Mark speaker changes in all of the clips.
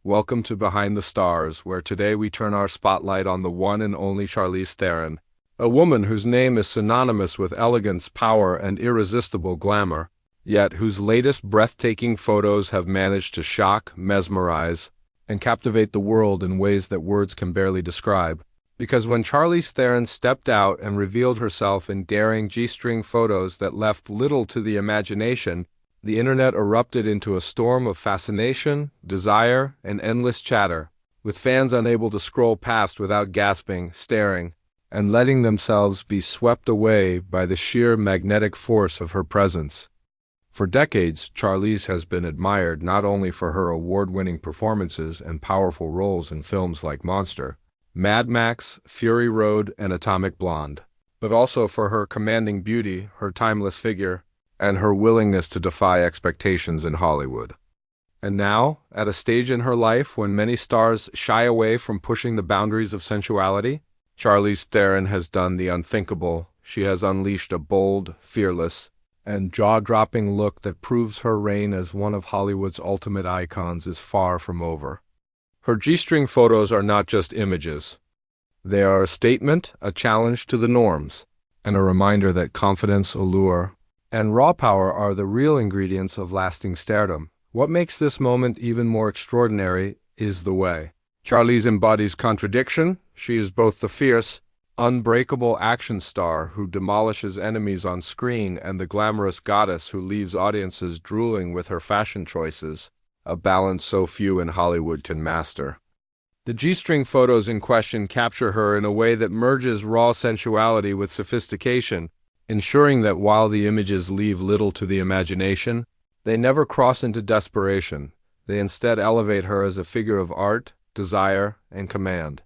Speaker 1: Welcome to Behind the Stars, where today we turn our spotlight on the one and only Charlize Theron, a woman whose name is synonymous with elegance, power, and irresistible glamour, yet whose latest breathtaking photos have managed to shock, mesmerize, and captivate the world in ways that words can barely describe. Because when Charlize Theron stepped out and revealed herself in daring G-string photos that left little to the imagination, the internet erupted into a storm of fascination, desire, and endless chatter, with fans unable to scroll past without gasping, staring, and letting themselves be swept away by the sheer magnetic force of her presence. For decades, Charlize has been admired not only for her award-winning performances and powerful roles in films like Monster, Mad Max, Fury Road, and Atomic Blonde, but also for her commanding beauty, her timeless figure, and her willingness to defy expectations in Hollywood. And now, at a stage in her life when many stars shy away from pushing the boundaries of sensuality, Charlize Theron has done the unthinkable. She has unleashed a bold, fearless, and jaw-dropping look that proves her reign as one of Hollywood's ultimate icons is far from over. Her G-string photos are not just images. They are a statement, a challenge to the norms, and a reminder that confidence, allure, and raw power are the real ingredients of lasting stardom. What makes this moment even more extraordinary is the way Charlize embodies contradiction. She is both the fierce, unbreakable action star who demolishes enemies on screen and the glamorous goddess who leaves audiences drooling with her fashion choices, a balance so few in Hollywood can master. The G-string photos in question capture her in a way that merges raw sensuality with sophistication, ensuring that while the images leave little to the imagination, they never cross into desperation. They instead elevate her as a figure of art, desire, and command.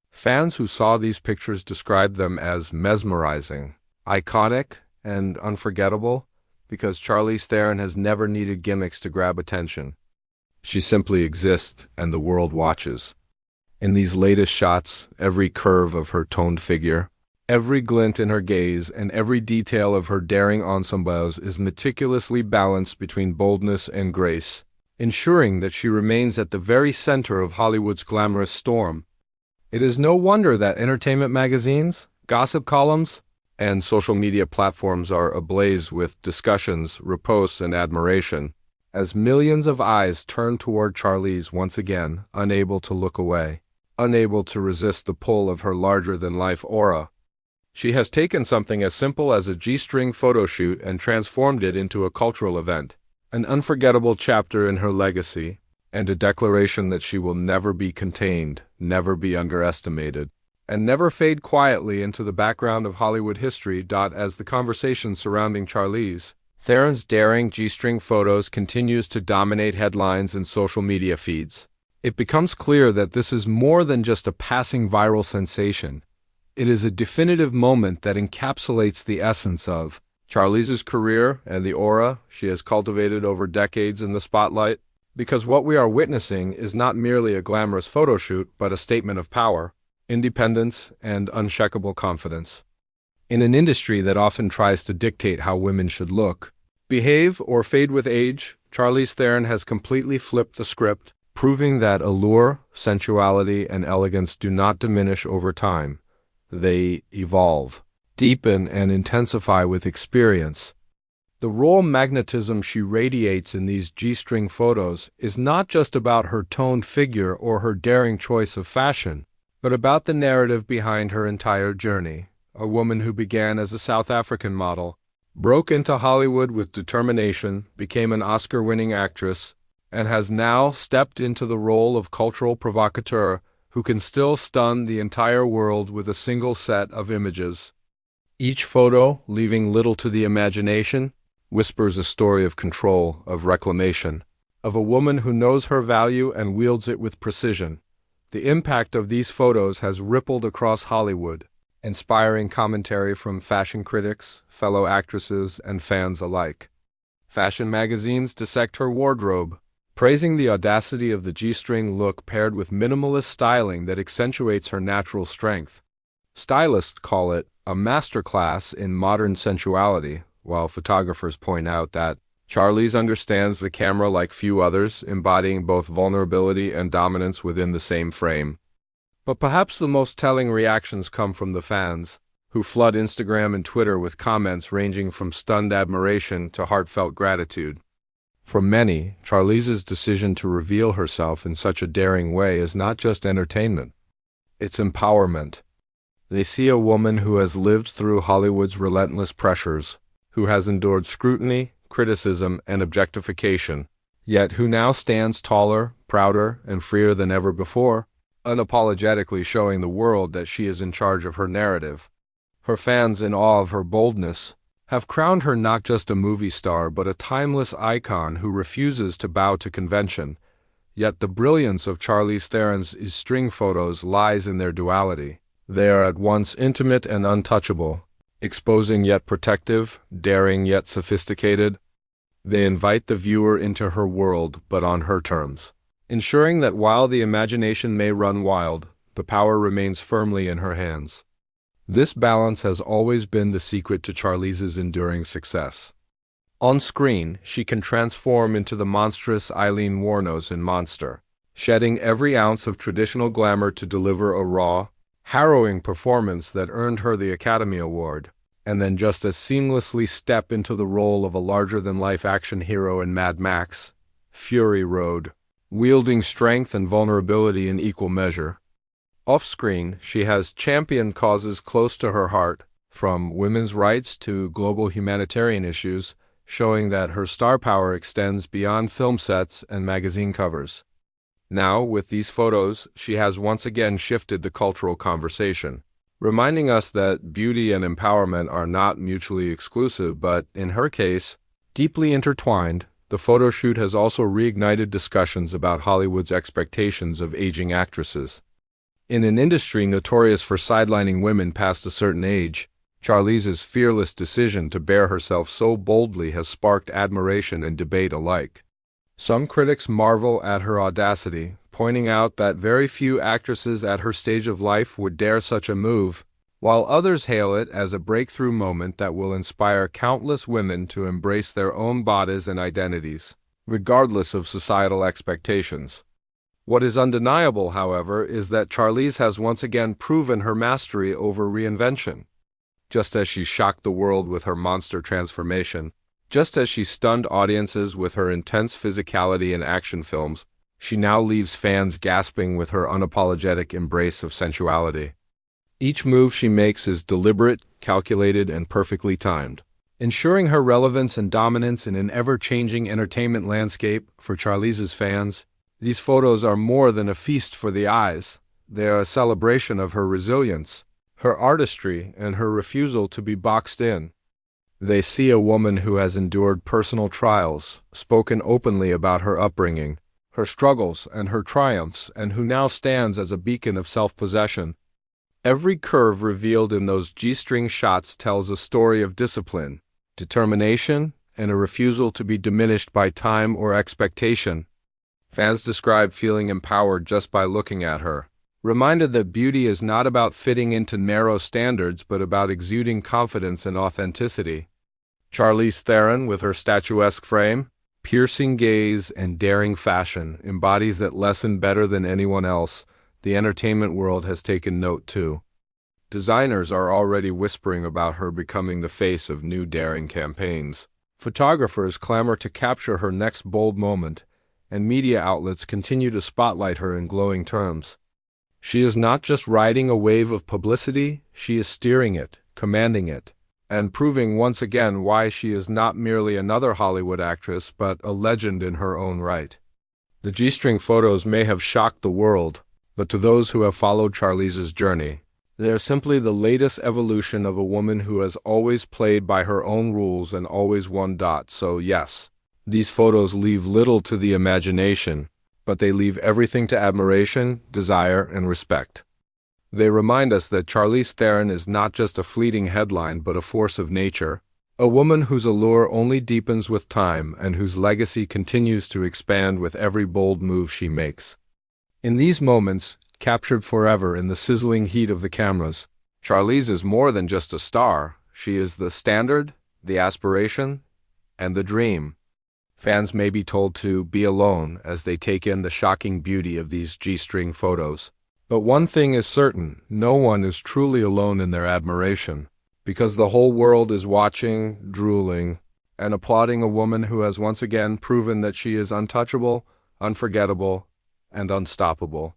Speaker 1: Fans who saw these pictures described them as mesmerizing, iconic, and unforgettable because Charlize Theron has never needed gimmicks to grab attention. She simply exists and the world watches. In these latest shots, every curve of her toned figure, every glint in her gaze, and every detail of her daring ensembles is meticulously balanced between boldness and grace, ensuring that she remains at the very center of Hollywood's glamorous storm. It is no wonder that entertainment magazines, gossip columns, and social media platforms are ablaze with discussions, reposts, and admiration, as millions of eyes turn toward Charlize once again, unable to look away, unable to resist the pull of her larger-than-life aura. She has taken something as simple as a G-string photo shoot and transformed it into a cultural event, an unforgettable chapter in her legacy, and a declaration that she will never be contained, never be underestimated, and never fade quietly into the background of Hollywood history. As the conversation surrounding Charlize Theron's daring G-string photos continues to dominate headlines and social media feeds, it becomes clear that this is more than just a passing viral sensation. It is a definitive moment that encapsulates the essence of Charlize's career and the aura she has cultivated over decades in the spotlight, because what we are witnessing is not merely a glamorous photo shoot, but a statement of power, independence, and unshakable confidence. In an industry that often tries to dictate how women should look, behave, or fade with age, Charlize Theron has completely flipped the script, proving that allure, sensuality, and elegance do not diminish over time. They evolve, deepen, and intensify with experience. The raw magnetism she radiates in these G-string photos is not just about her toned figure or her daring choice of fashion, but about the narrative behind her entire journey. A woman who began as a South African model, broke into Hollywood with determination, became an Oscar-winning actress, and has now stepped into the role of cultural provocateur who can still stun the entire world with a single set of images. Each photo, leaving little to the imagination, whispers a story of control, of reclamation, of a woman who knows her value and wields it with precision. The impact of these photos has rippled across Hollywood, inspiring commentary from fashion critics, fellow actresses, and fans alike. Fashion magazines dissect her wardrobe, praising the audacity of the G-string look paired with minimalist styling that accentuates her natural strength. Stylists call it a masterclass in modern sensuality, while photographers point out that Charlize understands the camera like few others, embodying both vulnerability and dominance within the same frame. But perhaps the most telling reactions come from the fans, who flood Instagram and Twitter with comments ranging from stunned admiration to heartfelt gratitude. For many, Charlize's decision to reveal herself in such a daring way is not just entertainment. It's empowerment. They see a woman who has lived through Hollywood's relentless pressures, who has endured scrutiny, criticism, and objectification, yet who now stands taller, prouder, and freer than ever before, unapologetically showing the world that she is in charge of her narrative. Her fans, in awe of her boldness, have crowned her not just a movie star but a timeless icon who refuses to bow to convention. Yet the brilliance of Charlize Theron's G-string photos lies in their duality. They are at once intimate and untouchable, exposing yet protective, daring yet sophisticated. They invite the viewer into her world, but on her terms, ensuring that while the imagination may run wild, the power remains firmly in her hands. This balance has always been the secret to Charlize's enduring success. On screen, she can transform into the monstrous Eileen Wuornos in Monster, shedding every ounce of traditional glamour to deliver a raw, harrowing performance that earned her the Academy Award, and then just as seamlessly step into the role of a larger-than-life action hero in Mad Max, Fury Road, wielding strength and vulnerability in equal measure. Off-screen, she has championed causes close to her heart, from women's rights to global humanitarian issues, showing that her star power extends beyond film sets and magazine covers. Now, with these photos, she has once again shifted the cultural conversation, reminding us that beauty and empowerment are not mutually exclusive, but, in her case, deeply intertwined. The photo shoot has also reignited discussions about Hollywood's expectations of aging actresses. In an industry notorious for sidelining women past a certain age, Charlize's fearless decision to bare herself so boldly has sparked admiration and debate alike. Some critics marvel at her audacity, pointing out that very few actresses at her stage of life would dare such a move, while others hail it as a breakthrough moment that will inspire countless women to embrace their own bodies and identities, regardless of societal expectations. What is undeniable, however, is that Charlize has once again proven her mastery over reinvention. Just as she shocked the world with her monster transformation, just as she stunned audiences with her intense physicality in action films, she now leaves fans gasping with her unapologetic embrace of sensuality. Each move she makes is deliberate, calculated, and perfectly timed, ensuring her relevance and dominance in an ever-changing entertainment landscape. For Charlize's fans, these photos are more than a feast for the eyes. They are a celebration of her resilience, her artistry, and her refusal to be boxed in. They see a woman who has endured personal trials, spoken openly about her upbringing, her struggles, and her triumphs, and who now stands as a beacon of self-possession. Every curve revealed in those G-string shots tells a story of discipline, determination, and a refusal to be diminished by time or expectation. Fans describe feeling empowered just by looking at her, reminded that beauty is not about fitting into narrow standards but about exuding confidence and authenticity. Charlize Theron, with her statuesque frame, piercing gaze, and daring fashion, embodies that lesson better than anyone else. The entertainment world has taken note too. Designers are already whispering about her becoming the face of new daring campaigns. Photographers clamor to capture her next bold moment, and media outlets continue to spotlight her in glowing terms. She is not just riding a wave of publicity, she is steering it, commanding it, and proving once again why she is not merely another Hollywood actress but a legend in her own right. The G-string photos may have shocked the world, but to those who have followed Charlize's journey, they are simply the latest evolution of a woman who has always played by her own rules and always won. So yes, these photos leave little to the imagination, but they leave everything to admiration, desire, and respect. They remind us that Charlize Theron is not just a fleeting headline but a force of nature, a woman whose allure only deepens with time and whose legacy continues to expand with every bold move she makes. In these moments, captured forever in the sizzling heat of the cameras, Charlize is more than just a star. She is the standard, the aspiration, and the dream. Fans may be told to be alone as they take in the shocking beauty of these G-string photos. But one thing is certain, no one is truly alone in their admiration, because the whole world is watching, drooling, and applauding a woman who has once again proven that she is untouchable, unforgettable, and unstoppable.